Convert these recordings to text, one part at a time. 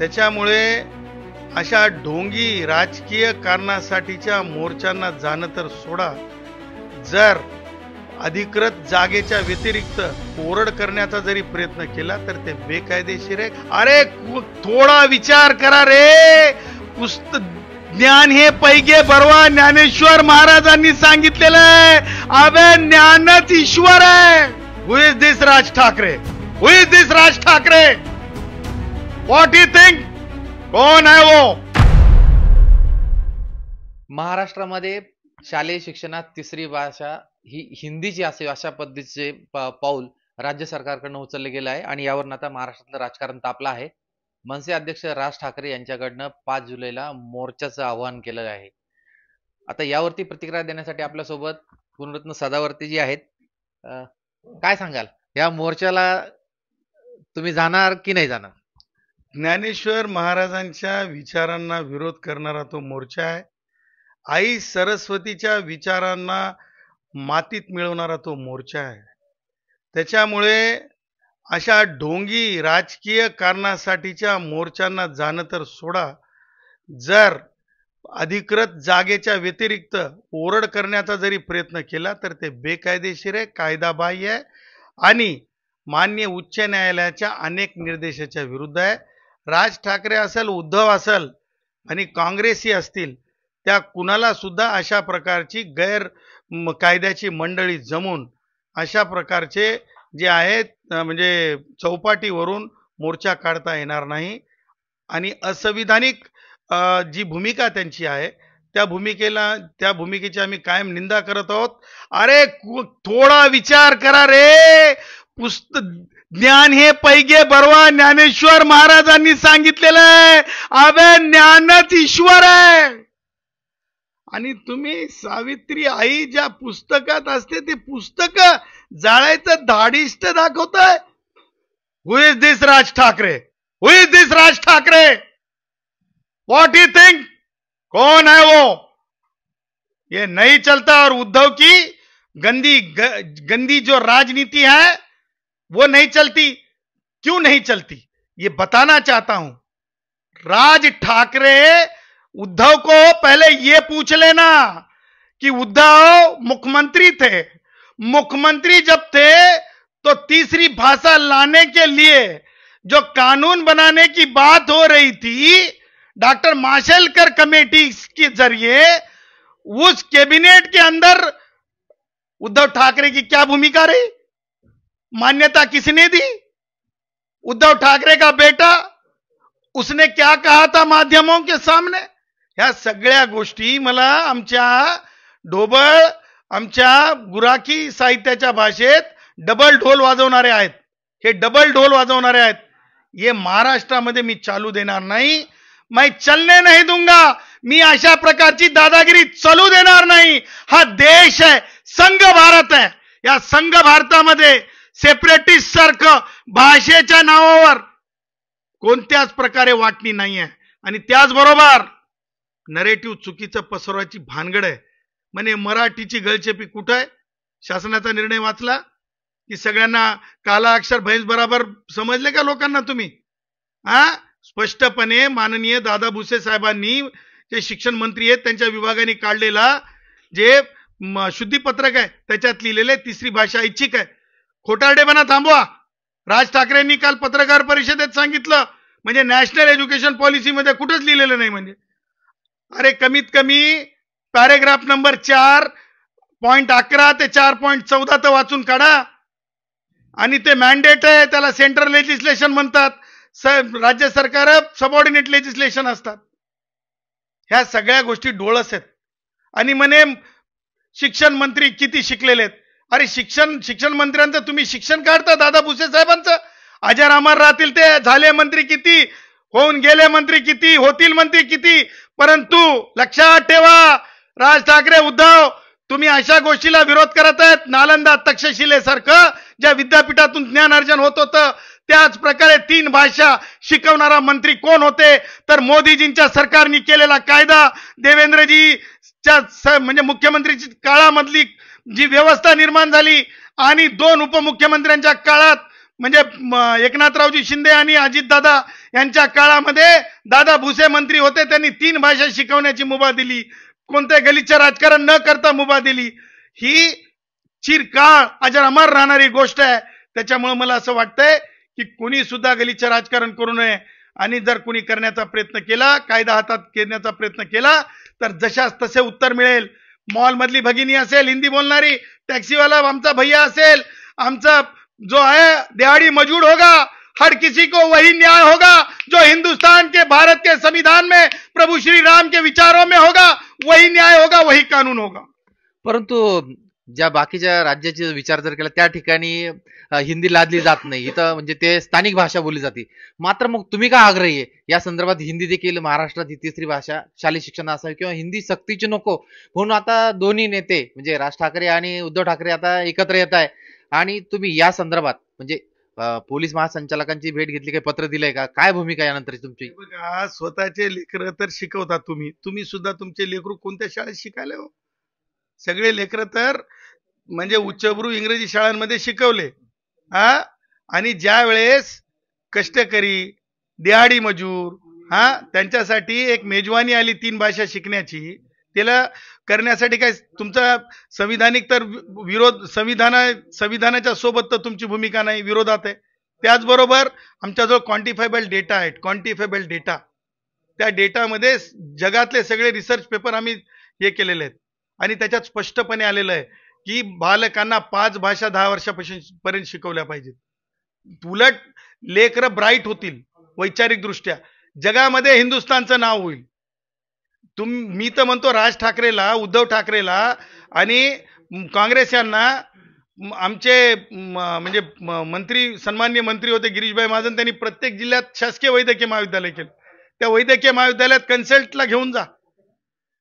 त्याच्यामुळे अशा ढोंगी राजकीय कारणासाठीच्या मोर्चांना जाणं तर सोडा, जर अधिकृत जागेच्या व्यतिरिक्त ओरड करण्याचा जरी प्रयत्न केला तर ते बेकायदेशीर आहे. अरे थोडा विचार करा रे. ज्ञान हे पैगे बरवा ज्ञानेश्वर महाराजांनी सांगितलेलं आहे. अबे ज्ञानच ईश्वर आहे. Who is this Raj Thackeray? Who is this Raj Thackeray? What you think? कोण आहे वो? महाराष्ट्रामध्ये शालेय शिक्षणात तिसरी भाषा ही हिंदीची असे अशा पद्धतीचे पाऊल राज्य सरकारकडून उचलले गेलं आहे आणि यावरून आता महाराष्ट्रातलं राजकारण तापलं आहे. मनसे अध्यक्ष राज ठाकरे यांच्याकडनं 5 जुलैला मोर्चाचं आवाहन केलं आहे. आता यावरती प्रतिक्रिया देण्यासाठी आपल्यासोबत गुणरत्न सदावर्ती जी आहेत. काय सांगाल, या मोर्चाला तुम्ही जाणार की नाही जाणार? ज्ञानेश्वर महाराजांच्या विचारांना विरोध करणारा तो मोर्चा आहे. आई सरस्वतीच्या विचारांना मातीत मिळवणारा तो मोर्चा आहे. त्याच्यामुळे अशा ढोंगी राजकीय कारणासाठीच्या मोर्चांना जाणं तर सोडा, जर अधिकृत जागेच्या व्यतिरिक्त ओरड करण्याचा जरी प्रयत्न केला तर ते बेकायदेशीर आहे, कायदाबाह्य आहे आणि माननीय उच्च न्यायालयाच्या अनेक निर्देशाच्या विरुद्ध आहे. राज ठाकरे असेल, उद्धव असेल आणि काँग्रेसी असतील, त्या कुणाला सुद्धा अशा प्रकारची गैर कायद्याची मंडळी जमून अशा प्रकारचे जे आहेत म्हणजे चौपाटीवरून मोर्चा काढता येणार नाही. आणि असंविधानिक जी भूमिका त्यांची आहे त्या भूमिकेची आम्ही कायम निंदा करत आहोत. अरे थोडा विचार करा रे. ज्ञान हे पैगे बरवा ज्ञानेश्वर महाराजांनी सांगितलेलं आहे. अबे ज्ञानच ईश्वर आहे. आणि तुम्ही सावित्री आई ज्या पुस्तकात असते ते पुस्तक जाळायचं धाडिष्ट दाखवताय. Who is this Raj Thackeray? Who is this Raj Thackeray? What you think? कौन है वो? ये नहीं चलता. और उद्धव की गंदी जो राजनीति है वो नहीं चलती. क्यों नहीं चलती ये बताना चाहता हूं. राज ठाकरे उद्धव को पहले ये पूछ लेना कि उद्धव मुख्यमंत्री थे. मुख्यमंत्री जब थे तो तीसरी भाषा लाने के लिए जो कानून बनाने की बात हो रही थी, डॉक्टर माशेलकर कमेटी के जरिए उस कैबिनेट के अंदर उद्धव ठाकरे की क्या भूमिका रही? मान्यता किसने दी? उद्धव ठाकरे का बेटा. उसने क्या कहा था माध्यमों के सामने? ह्या सगळ्या गोष्टी मला आमच्या ढोबळ, आमच्या गुराखी साहित्याच्या भाषेत डबल ढोल वाजवणारे आहेत. हे डबल ढोल वाजवणारे आहेत. ये महाराष्ट्रामध्ये मी चालू देणार नाही. मैं चलने नहीं दूंगा. मी अशा प्रकारची दादागिरी चालू देणार नाही. हा देश आहे, संघ भारत आहे. या संघ भारतामध्ये सेपरेटिस्ट सारखं भाषेच्या नावावर कोणत्याच प्रकारे वाटणी नाही आहे. आणि त्याचबरोबर नरेटिव्ह चुकीचं पसरवायची भानगड आहे. म्हणजे मराठीची गळचेपी कुठं आहे? शासनाचा निर्णय वाचला की सगळ्यांना काला अक्षर भैंस बराबर समजले का लोकांना तुम्ही? स्पष्टपणे माननीय दादा भुसे साहेबांनी, जे शिक्षण मंत्री आहेत, त्यांच्या विभागाने काढलेला जे शुद्धीपत्रक आहे त्याच्यात लिहिलेले तिसरी भाषा ऐच्छिक आहे. खोटारडेपणा थांबवा. राज ठाकरेंनी काल पत्रकार परिषदेत सांगितलं, म्हणजे नॅशनल एज्युकेशन पॉलिसीमध्ये कुठंच लिहिलेलं नाही. म्हणजे अरे कमीत कमी पॅरेग्राफ नंबर 4.11 ते 4.14 तर वाचून काढा. आणि ते मॅन्डेट आहे, त्याला सेंट्रल लेजिस्लेशन म्हणतात. राज्य सरकार सबऑर्डिनेट लेजिस्लेशन असतात. ह्या सगळ्या गोष्टी डोळस आहेत. आणि म्हणे शिक्षण मंत्री किती शिकलेले आहेत. अरे शिक्षण मंत्र्यांचं तुम्ही शिक्षण काढता दादा भुसे साहेबांचं. अजर अमर राहतील ते. झाले मंत्री किती, होऊन गेले मंत्री किती, होतील मंत्री किती. परंतु लक्षात ठेवा, राज ठाकरे, उद्धव, तुम्ही अशा गोष्टीला विरोध करत आहेत. नालंदा तक्षशिलेसारखं ज्या विद्यापीठातून ज्ञान अर्जन होत होतं, त्याच प्रकारे 3 भाषा शिकवणारा मंत्री कोण होते? तर मोदीजींच्या सरकारने केलेला कायदा, देवेंद्रजीच्या म्हणजे मुख्यमंत्रीची काळामधली जी व्यवस्था निर्माण झाली आणि 2 उपमुख्यमंत्र्यांच्या काळात म्हणजे एकनाथरावजी शिंदे आणि अजितदादा यांच्या काळामध्ये दादा भुसे मंत्री होते, त्यांनी 3 भाषा शिकवण्याची मुभा दिली, कोणत्या गलिच्छ राजकारण न करता मुभा दिली. ही चिरकाळ अजर अमर राहणारी गोष्ट आहे. त्याच्यामुळे मला असं वाटतंय की कुणी सुद्धा गलिच्छ राजकारण करू नये, आणि जर कुणी करण्याचा प्रयत्न केला, कायदा हातात घेण्याचा प्रयत्न केला, तर जशाच तसे उत्तर मिळेल. मॉल मधली भगिनी असेल हिंदी बोलणारी, टॅक्सीवाला आमचा भैया असेल, आमचा जो है दिहाड़ी मजदूर होगा, हर किसी को वही न्याय होगा जो हिंदुस्तान के, भारत के संविधान में, प्रभु श्री राम के विचारों में होगा. वही न्याय होगा, वही कानून होगा. परंतु ज्या बाकीच्या राज्याचे विचार जर केला त्या ठिकाणी हिंदी लादली जात नाही, इथं म्हणजे ते स्थानिक भाषा बोलली जाते. मात्र मग तुम्ही काय आग्रही आहे या संदर्भात? हिंदी देखील महाराष्ट्रात ही तिसरी भाषा शालेय शिक्षण असावी किंवा हिंदी सक्तीची नको, म्हणून आता दोन्ही नेते म्हणजे राज ठाकरे आणि उद्धव ठाकरे आता एकत्र येत आहे, आणि तुम्ही या संदर्भात म्हणजे पोलीस महासंचालकांची भेट घेतली, काही पत्र दिलंय का? काय भूमिका यानंतर तुमची? बघा, स्वतःचे लेकर तर शिकवता तुम्ही सुद्धा तुमचे लेकरू कोणत्या शाळेत शिकायला हो? सगळे लेकर तर म्हणजे उच्चभ्रू इंग्रजी शाळांमध्ये शिकवले. आणि ज्या वेळेस कष्टकरी, दिहाडी मजूर, त्यांच्यासाठी एक मेजवानी आली 3 भाषा शिकण्याची, त्याला करण्यासाठी काय तुमचा संविधानिक तर विरोध, संविधानाच्या सोबत तर तुमची भूमिका नाही, विरोधात आहे. त्याचबरोबर आमच्याजवळ क्वांटिफायबल डेटा आहे, क्वांटिफायबल डेटा. त्या डेटामध्ये जगातले सगळे रिसर्च पेपर आम्ही हे केलेले आहेत, आणि त्याच्यात स्पष्टपणे आलेलं आहे की बालकांना 5 भाषा 10 वर्षापर्यंत शिकवल्या पाहिजेत. उलट लेकरं ब्राईट होतील वैचारिक दृष्ट्या, जगामध्ये हिंदुस्थानचं नाव होईल. मी तर म्हणतो राज ठाकरेला, उद्धव ठाकरेला आणि काँग्रेस यांना, आमचे म्हणजे मंत्री, सन्माननीय मंत्री होते गिरीशभाई महाजन, त्यांनी प्रत्येक जिल्ह्यात शासकीय वैद्यकीय महाविद्यालय केलं. त्या वैद्यकीय महाविद्यालयात कन्सल्टला घेऊन जा.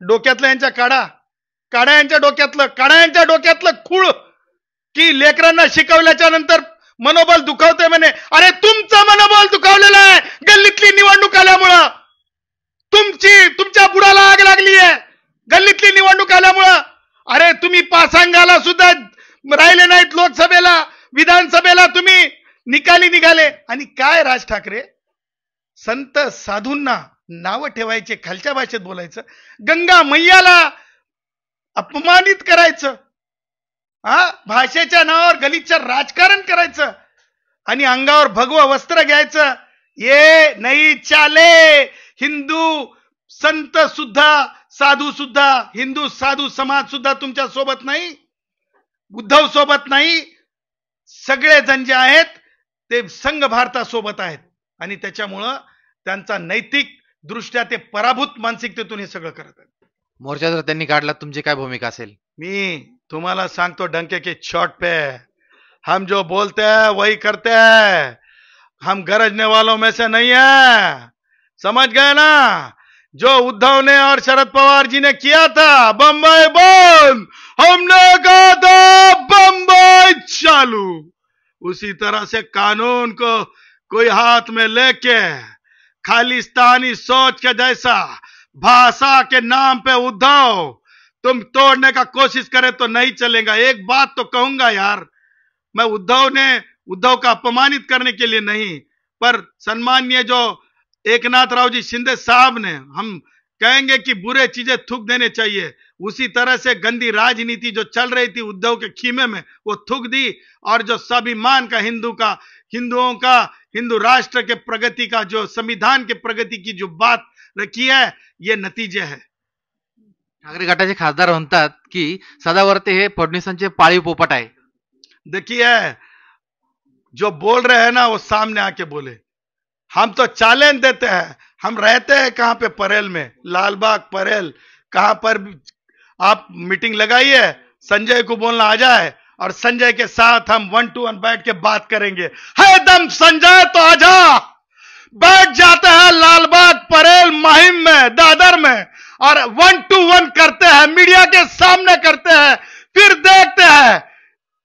डोक्यातलं यांच्या काढा यांच्या डोक्यातलं खूळ, की लेकरांना शिकवल्याच्या नंतर मनोबल दुखावते म्हणे. अरे तुमचं मनोबल दुखावलेलं आहे गल्लीतली निवडणूक आल्यामुळं. तुमच्या बुडाला आग लागली आहे गल्लीतली निवडणूक आल्यामुळं. अरे तुम्ही पासांगाला सुद्धा राहिले नाहीत, लोकसभेला, विधानसभेला तुम्ही निकाली निघाले. आणि काय राज ठाकरे, संत साधूंना नावं ठेवायचे, खालच्या भाषेत बोलायचं, गंगा मैयाला अपमानित करायचं, भाषेच्या नावावर गलिच्छ राजकारण करायचं, आणि अंगावर भगवं वस्त्र घ्यायचं. ये नाही चाले. हिंदू संत सुद्धा, साधू सुद्धा, हिंदू साधू समाज सुद्धा तुमच्या सोबत नाही, उद्धव सोबत नाही. सगळे जण जे आहेत ते संघ भारतासोबत आहेत, आणि त्याच्यामुळं त्यांचा नैतिक दृष्ट्या ते पराभूत मानसिकतेतून हे सगळं करत आहेत. मोर्चा जर त्यांनी काढला, तुमची काय भूमिका असेल? मी तुम्हाला सांगतो, डंके के चोट पे हम जो बोलते हैं वही करते हैं. हम गरजने वालों में से नहीं है, समझ गए ना? जो उद्धव ने और शरद पवार जी ने किया था, बम्बई बंद, हमने कहा था बम्बई चालू. उसी तरह से कानून को कोई हाथ में लेके खालिस्तानी सोच के जैसा भाषा के नाम पे उद्धव तुम तोड़ने का कोशिश करे तो नहीं चलेगा. एक बात तो कहूंगा यार, मैं उद्धव का अपमानित करने के लिए नहीं, पर सम्माननीय जो एकनाथराव जी शिंदे साहब ने, हम कहेंगे कि बुरे चीजें थूक देने चाहिए. उसी तरह से गंदी राजनीति जो चल रही थी उद्धव के खीमे में, वो थूक दी. और जो स्वाभिमान का, हिंदुओं का, हिंदू राष्ट्र के प्रगति का, जो संविधान के प्रगति की जो बात रखी है, ये नतीजे है. ठाकरे गटाचे खासदार म्हणतात की सदावर्ते हे फडणवीसांचे पाळीव पोपट आहे. देखिए, जो बोल रहे हैं ना वो सामने आके बोले. हम तो चैलेंज देते हैं. हम रहते हैं कहां पे? परेल में, लालबाग परेल. कहां पर आप मीटिंग लगाइए, संजय को बोलना आ जाए, और संजय के साथ हम 1 to 1 बैठ के बात करेंगे. है दम संजय तो आजा. बैठ जाते हैं लालबाग परेल माहिम में, दादर में, और 1 to 1 करते हैं, मीडिया के सामने करते हैं. फिर देखते हैं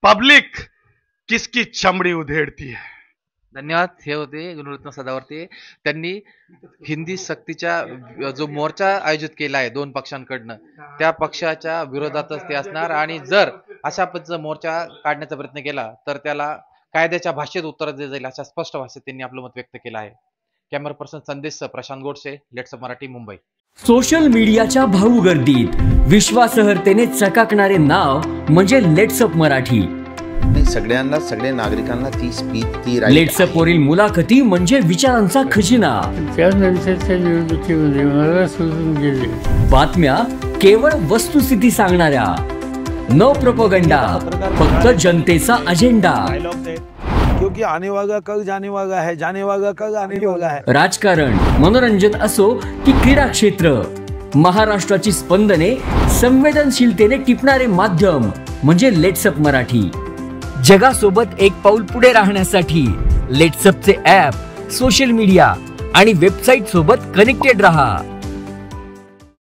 पब्लिक किसकी चमड़ी उधेड़ती है. धन्यवाद. हे होते गुणरत्न सदावर्ते. त्यांनी हिंदी सक्तीच्या जो मोर्चा आयोजित केला आहे 2 पक्षांकडनं, त्या पक्षाच्या विरोधातच ते असणार, आणि जर अशा पद्धतीचा मोर्चा काढण्याचा प्रयत्न केला तर त्याला कायद्याच्या भाषेत उत्तर दिले जाईल अशा स्पष्ट भाषेत त्यांनी आपलं मत व्यक्त केलं आहे. कॅमेरा पर्सन संदेश प्रशांत गोडसे, लेट्स मराठी, मुंबई. सोशल मीडियाच्या भाऊ गर्दीत विश्वासार्हतेने चकाकणारे नाव म्हणजे लेट्सअप मराठी. सगळ्यांना, सगळ्या नागरिकांना ती स्पीच, ती लेट्सअप वरील मुलाखती म्हणजे विचारांचा खजिना. त्यानंतरच्या निवडणुकीमध्ये मला सोडून गेले. बातम्या केवळ वस्तुस्थिती सांगणाऱ्या, न प्रोपगंडा, फक्त जनतेचा अजेंडा. क्योंकि आने वाला कल जाने वाला है, जाने वाला कल आने वाला है. राजकारण, मनोरंजन असो की क्रीडा क्षेत्र, महाराष्ट्राची स्पंदने संवेदनशीलतेने टिपणारे माध्यम म्हणजे लेट्सअप मराठी. जगासोबत एक पाऊल पुढे राहण्यासाठी लेट्सअपचे ॲप, सोशल मीडिया आणि वेबसाईट सोबत कनेक्टेड रहा.